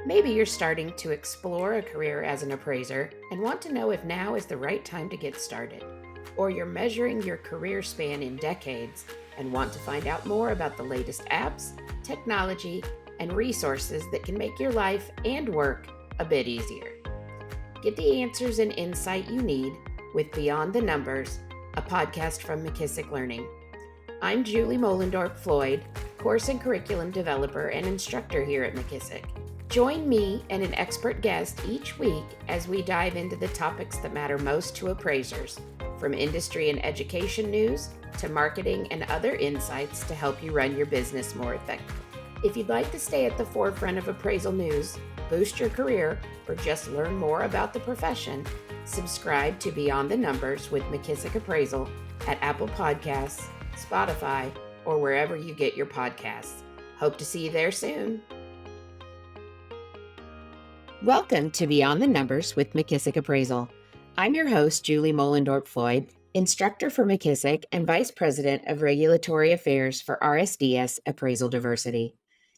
Maybe you're starting to explore a career as an appraiser and want to know if now is the right time to get started. Or you're measuring your career span in decades and want to find out more about the latest apps, technology, and resources that can make your life and work a bit easier. Get the answers and insight you need with Beyond the Numbers, a podcast from McKissock Learning. I'm Julie Mollendorp-Floyd, course and curriculum developer and instructor here at McKissock. Join me and an expert guest each week as we dive into the topics that matter most to appraisers, from industry and education news to marketing and other insights to help you run your business more effectively. If you'd like to stay at the forefront of appraisal news, boost your career, or just learn more about the profession, subscribe to Beyond the Numbers with McKissock Appraisal at Apple Podcasts, Spotify, or wherever you get your podcasts. Hope to see you there soon. Welcome to Beyond the Numbers with McKissock Appraisal. I'm your host, Julie Mollendorp-Floyd, instructor for McKissock and Vice President of Regulatory Affairs for RSDS Appraisal Diversity.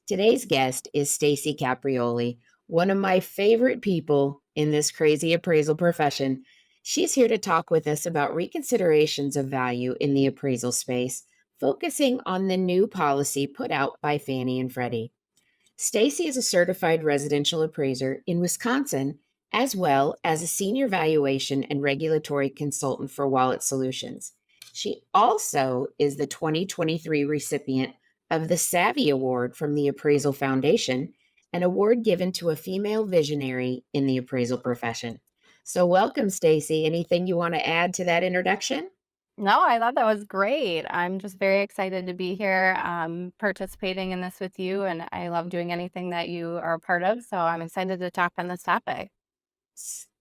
Today's guest is Stacy Caprioli, one of my favorite people in this crazy appraisal profession. She's here to talk with us about reconsiderations of value in the appraisal space, focusing on the new policy put out by Fannie and Freddie. Stacy is a certified residential appraiser in Wisconsin, as well as a senior valuation and regulatory consultant for Walitt Solutions. She also is the 2023 recipient of the Savvy Award from the Appraisal Foundation, an award given to a female visionary in the appraisal profession. So welcome, Stacy. Anything you want to add to that introduction? No, I thought that was great. I'm just very excited to be here, participating in this with you, and I love doing anything that you are a part of. So I'm excited to talk on this topic.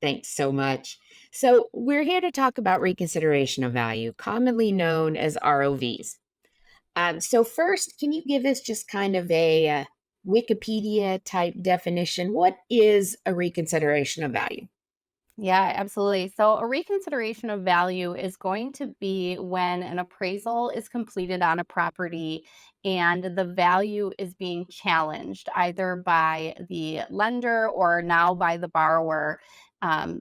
Thanks so much. So we're here to talk about reconsideration of value, commonly known as ROVs. So first, can you give us just kind of a Wikipedia type definition? What is a reconsideration of value? Yeah, absolutely. So a reconsideration of value is going to be when an appraisal is completed on a property and the value is being challenged either by the lender or now by the borrower,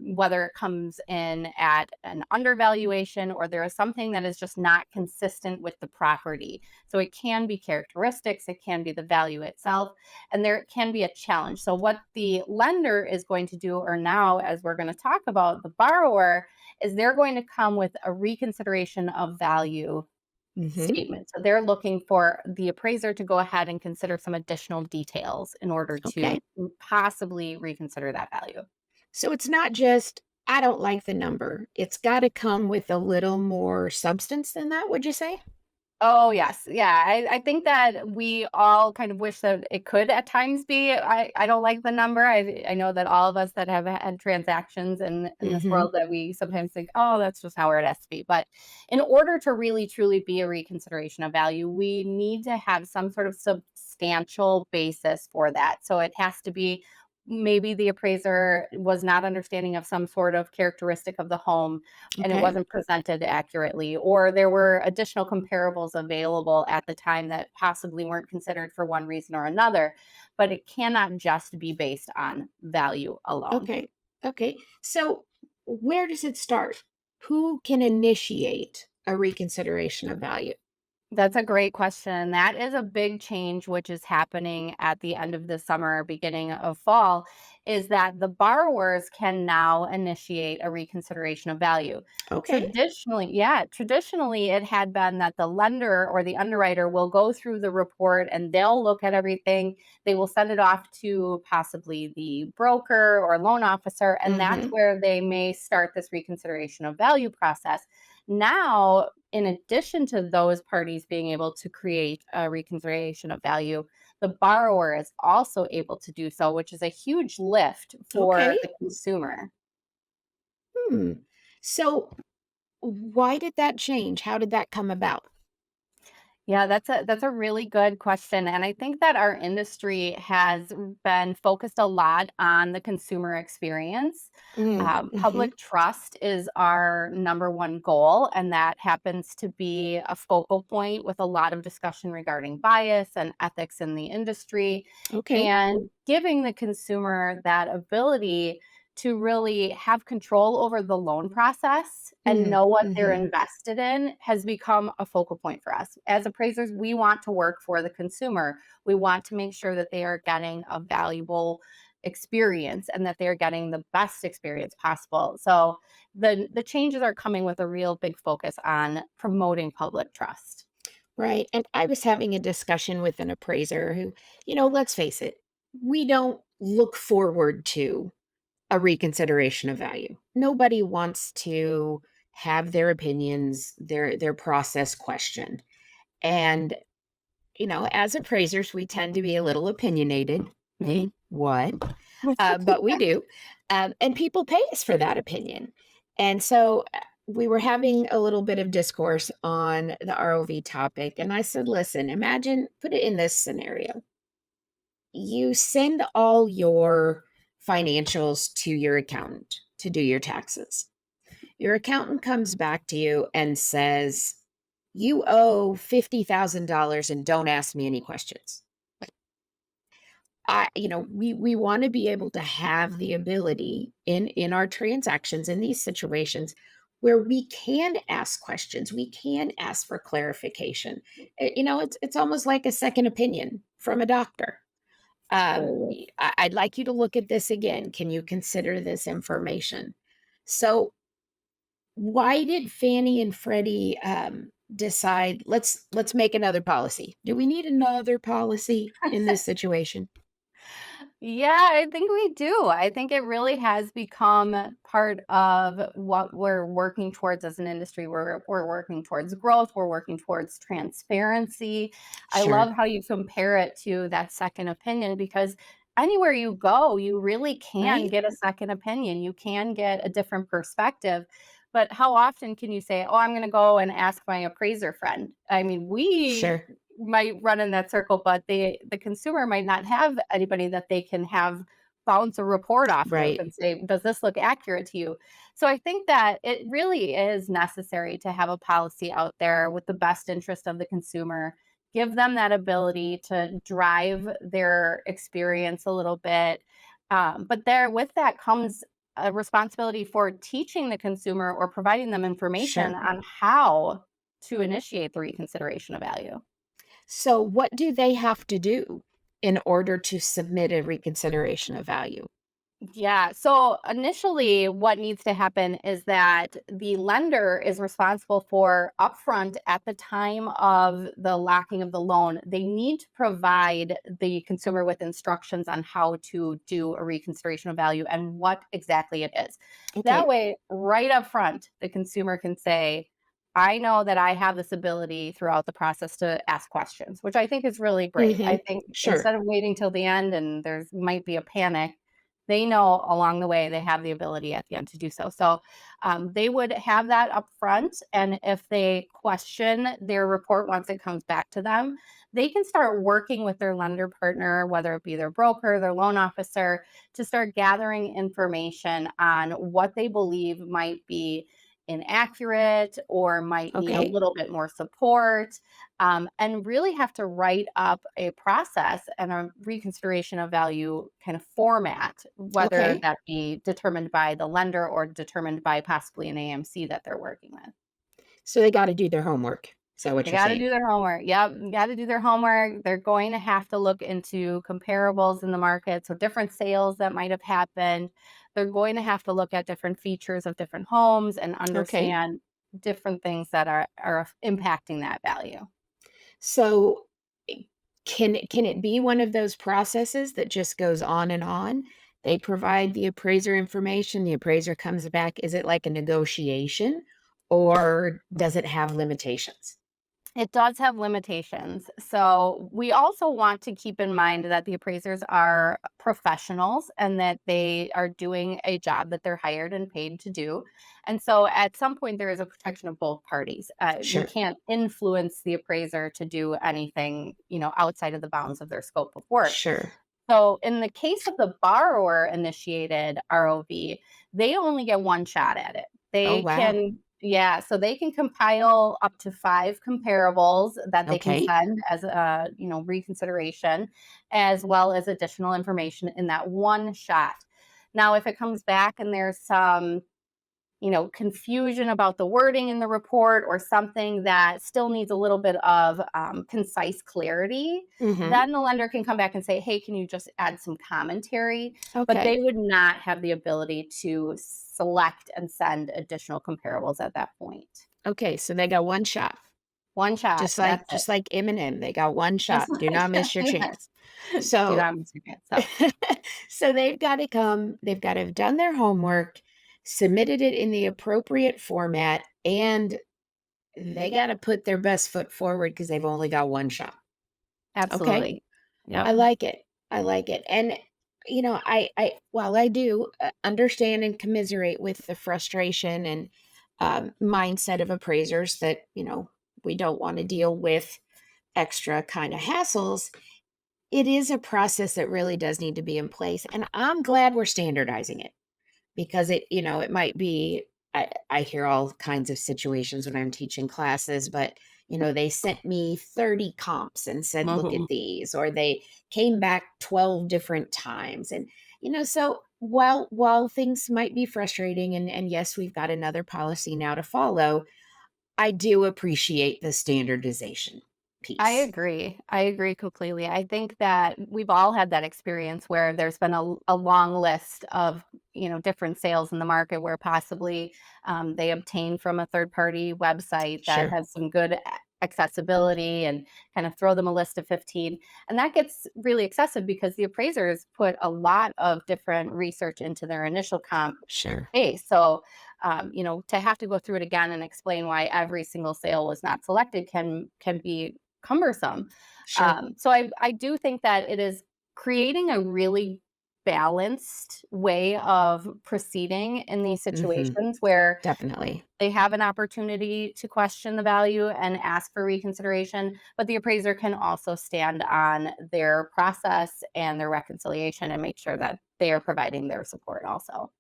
whether it comes in at an undervaluation or there is something that is just not consistent with the property. So it can be characteristics, it can be the value itself, and there can be a challenge. So, what the lender is going to do, or now as we're going to talk about the borrower, is they're going to come with a reconsideration of value Hmm. statement. So, they're looking for the appraiser to go ahead and consider some additional details in order to Okay. possibly reconsider that value. So it's not just, I don't like the number. It's got to come with a little more substance than that, would you say? Oh, yes. Yeah. I think that we all kind of wish that it could at times be. I don't like the number. I know that all of us that have had transactions in this Hmm. world that we sometimes think, oh, that's just how it has to be. But in order to really truly be a reconsideration of value, we need to have some sort of substantial basis for that. So it has to be maybe the appraiser was not understanding of some sort of characteristic of the home and it Okay. wasn't presented accurately, or there were additional comparables available at the time that possibly weren't considered for one reason or another. But it cannot just be based on value alone. Okay. Okay. So where does it start? Who can initiate a reconsideration of value? That's a great question. That is a big change, which is happening at the end of the summer, beginning of fall, is that the borrowers can now initiate a reconsideration of value. Okay. Traditionally, it had been that the lender or the underwriter will go through the report and they'll look at everything. They will send it off to possibly the broker or loan officer, and that's Hmm. where they may start this reconsideration of value process. Now, in addition to those parties being able to create a reconsideration of value, the borrower is also able to do so, which is a huge lift for Okay. the consumer. Hmm. So why did that change? How did that come about? Yeah, that's a really good question, and I think that our industry has been focused a lot on the consumer experience. Mm-hmm. Public trust is our number one goal, and that happens to be a focal point with a lot of discussion regarding bias and ethics in the industry, Okay. and giving the consumer that ability to really have control over the loan process and know what they're Mm-hmm. invested in has become a focal point for us. As appraisers, we want to work for the consumer. We want to make sure that they are getting a valuable experience and that they're getting the best experience possible. So the changes are coming with a real big focus on promoting public trust. Right. And I was having a discussion with an appraiser who, let's face it, we don't look forward to a reconsideration of value. Nobody wants to have their opinions, their process questioned. And, as appraisers, we tend to be a little opinionated. Me, what? But we do. And people pay us for that opinion. And so we were having a little bit of discourse on the ROV topic. And I said, listen, imagine, put it in this scenario. You send all your financials to your accountant to do your taxes. Your accountant comes back to you and says, you owe $50,000 and don't ask me any questions. We want to be able to have the ability in our transactions in these situations where we can ask questions, we can ask for clarification. It's almost like a second opinion from a doctor. I'd like you to look at this again. Can you consider this information? So, why did Fannie and Freddie decide let's make another policy? Do we need another policy in this situation? Yeah, I think we do. I think it really has become part of what we're working towards as an industry. We're working towards growth, we're working towards transparency. I love Sure. how you compare it to that second opinion because anywhere you go, you really can Right? get a second opinion. You can get a different perspective. But how often can you say, "Oh, I'm going to go and ask my appraiser friend?" I mean, we Sure. might run in that circle, but the consumer might not have anybody that they can have bounce a report off of Right. and say, "Does this look accurate to you?" So I think that it really is necessary to have a policy out there with the best interest of the consumer, give them that ability to drive their experience a little bit. But there with that comes a responsibility for teaching the consumer or providing them information Sure. on how to initiate the reconsideration of value. So, what do they have to do in order to submit a reconsideration of value? Yeah. So initially, what needs to happen is that the lender is responsible for upfront at the time of the locking of the loan. They need to provide the consumer with instructions on how to do a reconsideration of value and what exactly it is. That Okay. way, right up front, the consumer can say, I know that I have this ability throughout the process to ask questions, which I think is really great. I Mhm. think Sure. instead of waiting till the end and there's might be a panic, they know along the way they have the ability at the end to do so. So they would have that up front. And if they question their report once it comes back to them, they can start working with their lender partner, whether it be their broker, their loan officer, to start gathering information on what they believe might be inaccurate or might need a Okay. little bit more support, and really have to write up a process and a reconsideration of value kind of format, whether Okay. that be determined by the lender or determined by possibly an AMC that they're working with. So they got to do their homework. Is that what They you're got to saying? do their homework. Yep, got to do their homework. They're going to have to look into comparables in the market, so different sales that might have happened. They're going to have to look at different features of different homes and Okay. understand different things that are impacting that value. So can it be one of those processes that just goes on and on? They provide the appraiser information, the appraiser comes back. Is it like a negotiation or does it have limitations? It does have limitations. So we also want to keep in mind that the appraisers are professionals and that they are doing a job that they're hired and paid to do. And so at some point, there is a protection of both parties. We Sure. can't influence the appraiser to do anything, outside of the bounds of their scope of work. Sure. So in the case of the borrower initiated ROV, they only get one shot at it. Oh, They wow. can, yeah, so they can compile up to 5 comparables that they can Okay. send as a, reconsideration, as well as additional information in that one shot. Now, if it comes back and there's some confusion about the wording in the report or something that still needs a little bit of concise clarity, Hmm. then the lender can come back and say, hey, can you just add some commentary? But Okay. they would not have the ability to select and send additional comparables at that point. Okay. So they got one shot. One shot, Just like that's it. just like Eminem, they got one Just shot. Do like, not miss your chance. yes. Do So not miss your chance. So, so they've got to have done their homework, submitted it in the appropriate format, and they got to put their best foot forward because they've only got one shot. Okay. absolutely. I Yep. like it. I like it. And I while I do understand and commiserate with the frustration and mindset of appraisers that, we don't want to deal with extra kind of hassles, it is a process that really does need to be in place. And I'm glad we're standardizing it because it might be, I hear all kinds of situations when I'm teaching classes, but they sent me 30 comps and said, look at Mhm. these, or they came back 12 different times. And, so while things might be frustrating and yes, we've got another policy now to follow, I do appreciate the standardization I piece. agree. I agree completely. I think that we've all had that experience where there's been a long list of, different sales in the market where possibly they obtain from a third party website that Sure. has some good accessibility and kind of throw them a list of 15. And that gets really excessive because the appraisers put a lot of different research into their initial comp Sure. base. So, to have to go through it again and explain why every single sale was not selected can be cumbersome. Sure. So I do think that it is creating a really balanced way of proceeding in these Hmm. situations where Definitely. they have an opportunity to question the value and ask for reconsideration, but the appraiser can also stand on their process and their reconciliation and make sure that they are providing their support also.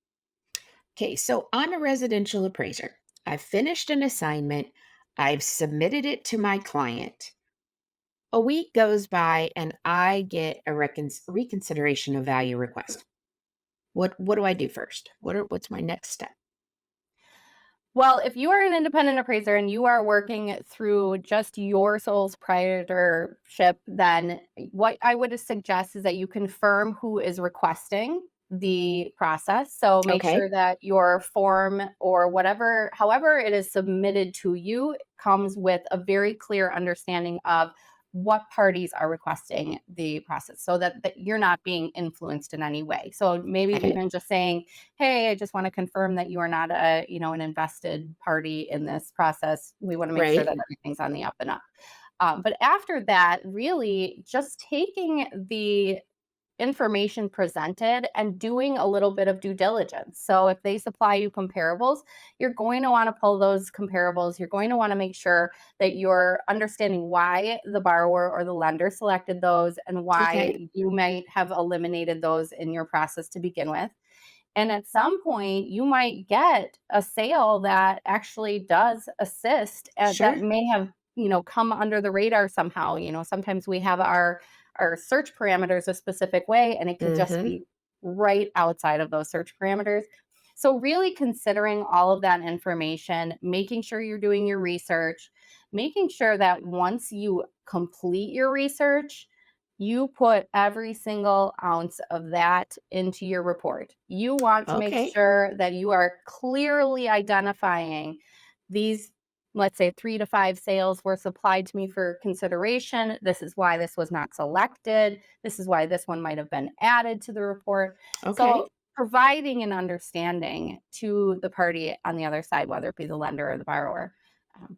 Okay, so I'm a residential appraiser. I've finished an assignment, I've submitted it to my client. A week goes by and I get a reconsideration of value request. What do I do first? What's my next step? Well, if you are an independent appraiser and you are working through just your soul's proprietorship, then what I would suggest is that you confirm who is requesting the process. So make Okay. sure that your form or whatever, however it is submitted to you, comes with a very clear understanding of what parties are requesting the process so that you're not being influenced in any way. So maybe Okay. even just saying, hey, I just want to confirm that you are not a, an invested party in this process. We want to make sure Right. that everything's on the up and up. But after that, really just taking the information presented and doing a little bit of due diligence. So if they supply you comparables, you're going to want to pull those comparables. You're going to want to make sure that you're understanding why the borrower or the lender selected those and Okay. why you might have eliminated those in your process to begin with. And at some point, you might get a sale that actually does assist that Sure. may have, come under the radar somehow. Sometimes we have our search parameters a specific way, and it could just Mhm. be right outside of those search parameters. So, really considering all of that information, making sure you're doing your research, making sure that once you complete your research, you put every single ounce of that into your report. You want to make Okay. sure that you are clearly identifying these, let's say, 3 to 5 sales were supplied to me for consideration. This is why this was not selected. This is why this one might have been added to the report. Okay. So, providing an understanding to the party on the other side, whether it be the lender or the borrower.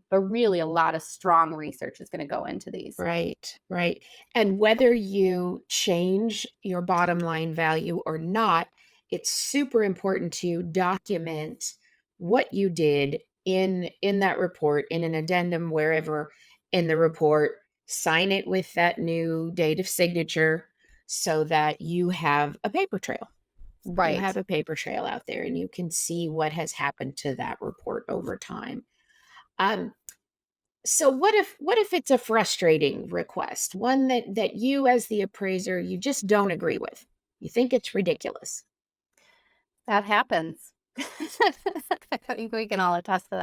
But really, a lot of strong research is going to go into these. Right, right. And whether you change your bottom line value or not, it's super important to document what you did in that report, in an addendum, wherever in the report, sign it with that new date of signature so that you have a paper trail. You Right. have a paper trail out there and you can see what has happened to that report over time. Um, so what if it's a frustrating request, one that you as the appraiser you just don't agree with? You think it's ridiculous. That happens. I think we can all attest to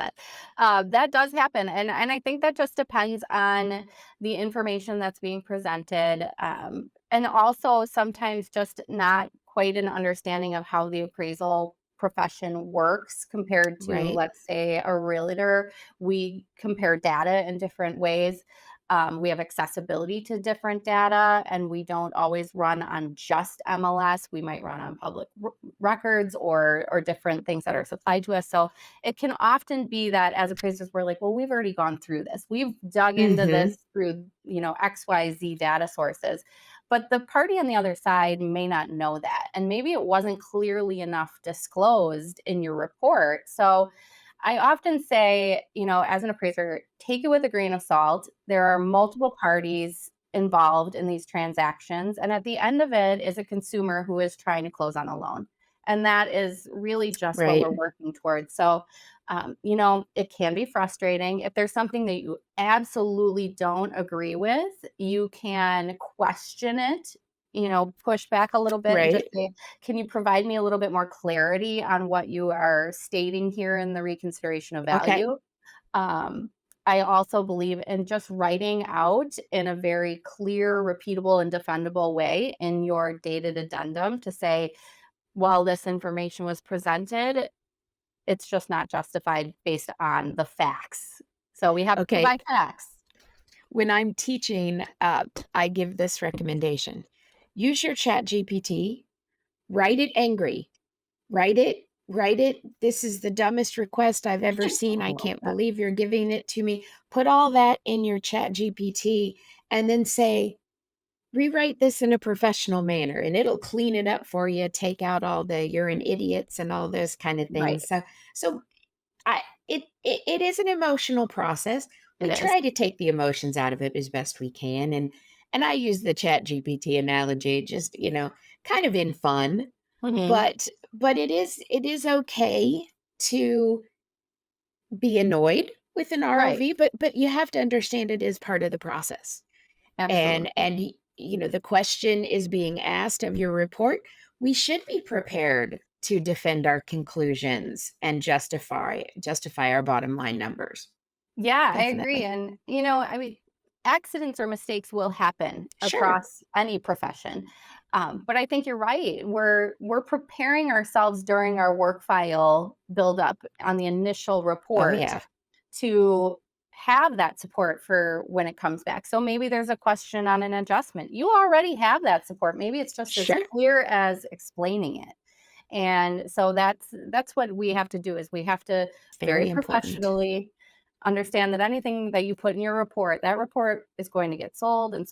that. That does happen, and I think that just depends on the information that's being presented, and also sometimes just not quite an understanding of how the appraisal profession works compared to, Right? let's say, a realtor. We compare data in different ways. We have accessibility to different data, and we don't always run on just MLS. We might run on public records or different things that are supplied to us. So it can often be that as appraisers, we're like, well, we've already gone through this. We've dug into Mhm. this through, XYZ data sources. But the party on the other side may not know that. And maybe it wasn't clearly enough disclosed in your report. So I often say, as an appraiser, take it with a grain of salt. There are multiple parties involved in these transactions. And at the end of it is a consumer who is trying to close on a loan. And that is really just what Right. we're working towards. So, it can be frustrating. If there's something that you absolutely don't agree with, you can question it, push back a little bit and just Right. say, can you provide me a little bit more clarity on what you are stating here in the reconsideration of Okay. value? Um, I also believe in just writing out in a very clear, repeatable, and defendable way in your dated addendum to say, while this information was presented, it's just not justified based on the facts. So we have to Okay. provide facts. When I'm teaching, I give this recommendation. Use your chat GPT, write it angry. Write it, "This is the dumbest request I've ever seen. I I love can't that. believe you're giving it to me." Put all that in your chat GPT and then say, "Rewrite this in a professional manner," and it'll clean it up for you, take out all the "you're an idiots" and all those kind of Right. things. So I it is an emotional process. It We is. try to take the emotions out of it as best we can, and I use the chat GPT analogy just, kind of in fun, Mhm. but it is okay to be annoyed with an Right. ROV, but you have to understand it is part of the process. Absolutely. The question is being asked of your report. We should be prepared to defend our conclusions and justify our bottom line numbers. Yeah, I agree. Definitely. And, I mean, accidents or mistakes will happen Sure. across any profession. But I think you're right. We're preparing ourselves during our work file buildup on the initial Oh report yeah. to have that support for when it comes back. So maybe there's a question on an adjustment. You already have that support. Maybe it's just as Sure. clear as explaining it. And so that's what we have to do is we have to very Very important. professionally understand that anything that you put in your report, that report is going to get sold and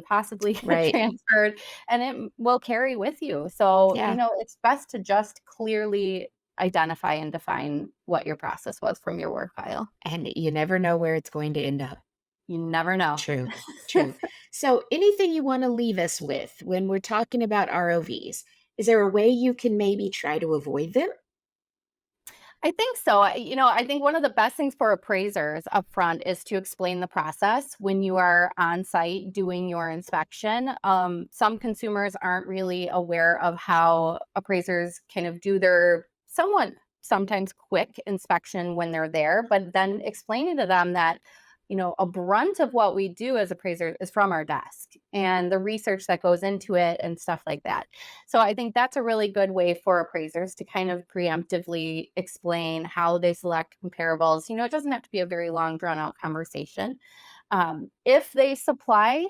possibly Right. transferred, and it will carry with you. So, Yeah. it's best to just clearly identify and define what your process was from your work file. And you never know where it's going to end up. You never know. True. True. So anything you want to leave us with when we're talking about ROVs? Is there a way you can maybe try to avoid them? I think so. I think one of the best things for appraisers upfront is to explain the process when you are on site doing your inspection. Some consumers aren't really aware of how appraisers kind of do their somewhat sometimes quick inspection when they're there, but then explaining to them that a brunt of what we do as appraisers is from our desk and the research that goes into it and stuff like that. So I think that's a really good way for appraisers to kind of preemptively explain how they select comparables. It doesn't have to be a very long, drawn out conversation. If they supply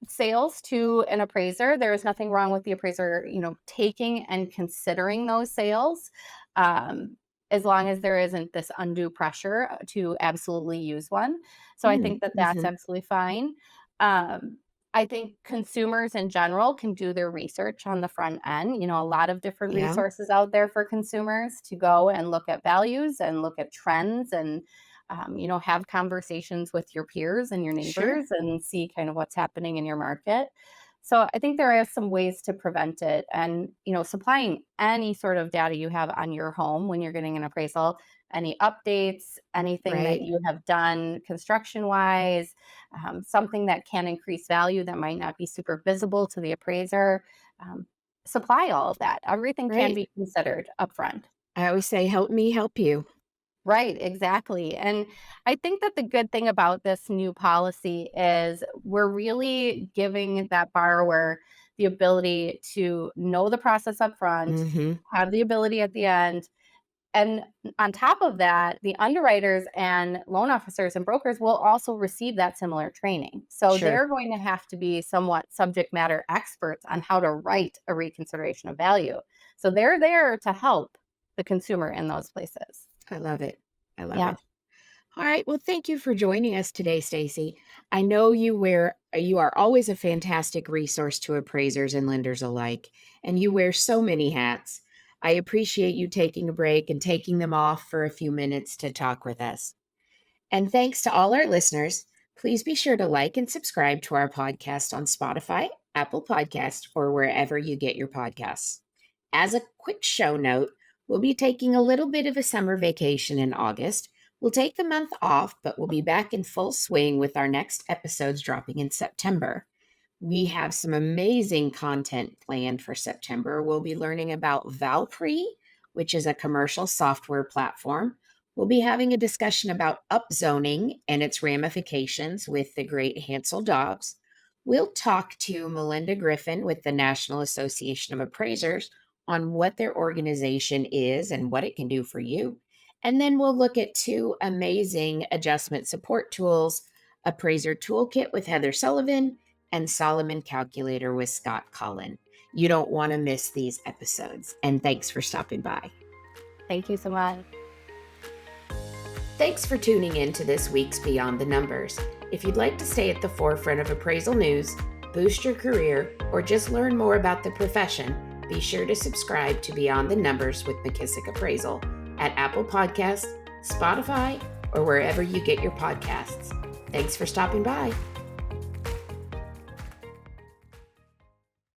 sales to an appraiser, there is nothing wrong with the appraiser, taking and considering those sales. Um, as long as there isn't this undue pressure to absolutely use one. So I think that that's Mm-hmm. absolutely fine. Um, I think consumers in general can do their research on the front end. A lot of different Yeah, resources out there for consumers to go and look at values and look at trends and, have conversations with your peers and your sure. neighbors and see kind of what's happening in your market. So I think there are some ways to prevent it. And, supplying any sort of data you have on your home when you're getting an appraisal, any updates, anything that Right. you have done construction wise, something that can increase value that might not be super visible to the appraiser. Um, Supply all of that. Everything can Right. be considered upfront. I always say, help me help you. Right, exactly. And I think that the good thing about this new policy is we're really giving that borrower the ability to know the process up front, Mm-hmm. have the ability at the end. And on top of that, the underwriters and loan officers and brokers will also receive that similar training. So Sure. they're going to have to be somewhat subject matter experts on how to write a reconsideration of value. So they're there to help the consumer in those places. I love it. I love Yeah. it. All right. Well, thank you for joining us today, Stacy. I know you are always a fantastic resource to appraisers and lenders alike, and you wear so many hats. I appreciate you taking a break and taking them off for a few minutes to talk with us. And thanks to all our listeners. Please be sure to like and subscribe to our podcast on Spotify, Apple Podcast, or wherever you get your podcasts. As a quick show note, we'll be taking a little bit of a summer vacation in August. We'll take the month off, but we'll be back in full swing with our next episodes dropping in September. We have some amazing content planned for September. We'll be learning about Valpre, which is a commercial software platform. We'll be having a discussion about upzoning and its ramifications with the great Hansel Dobbs. We'll talk to Melinda Griffin with the National Association of Appraisers on what their organization is and what it can do for you. And then we'll look at two amazing adjustment support tools, Appraiser Toolkit with Heather Sullivan and Solomon Calculator with Scott Cullen. You don't want to miss these episodes. And thanks for stopping by. Thank you so much. Thanks for tuning in to this week's Beyond the Numbers. If you'd like to stay at the forefront of appraisal news, boost your career, or just learn more about the profession, be sure to subscribe to Beyond the Numbers with McKissock Appraisal at Apple Podcasts, Spotify, or wherever you get your podcasts. Thanks for stopping by.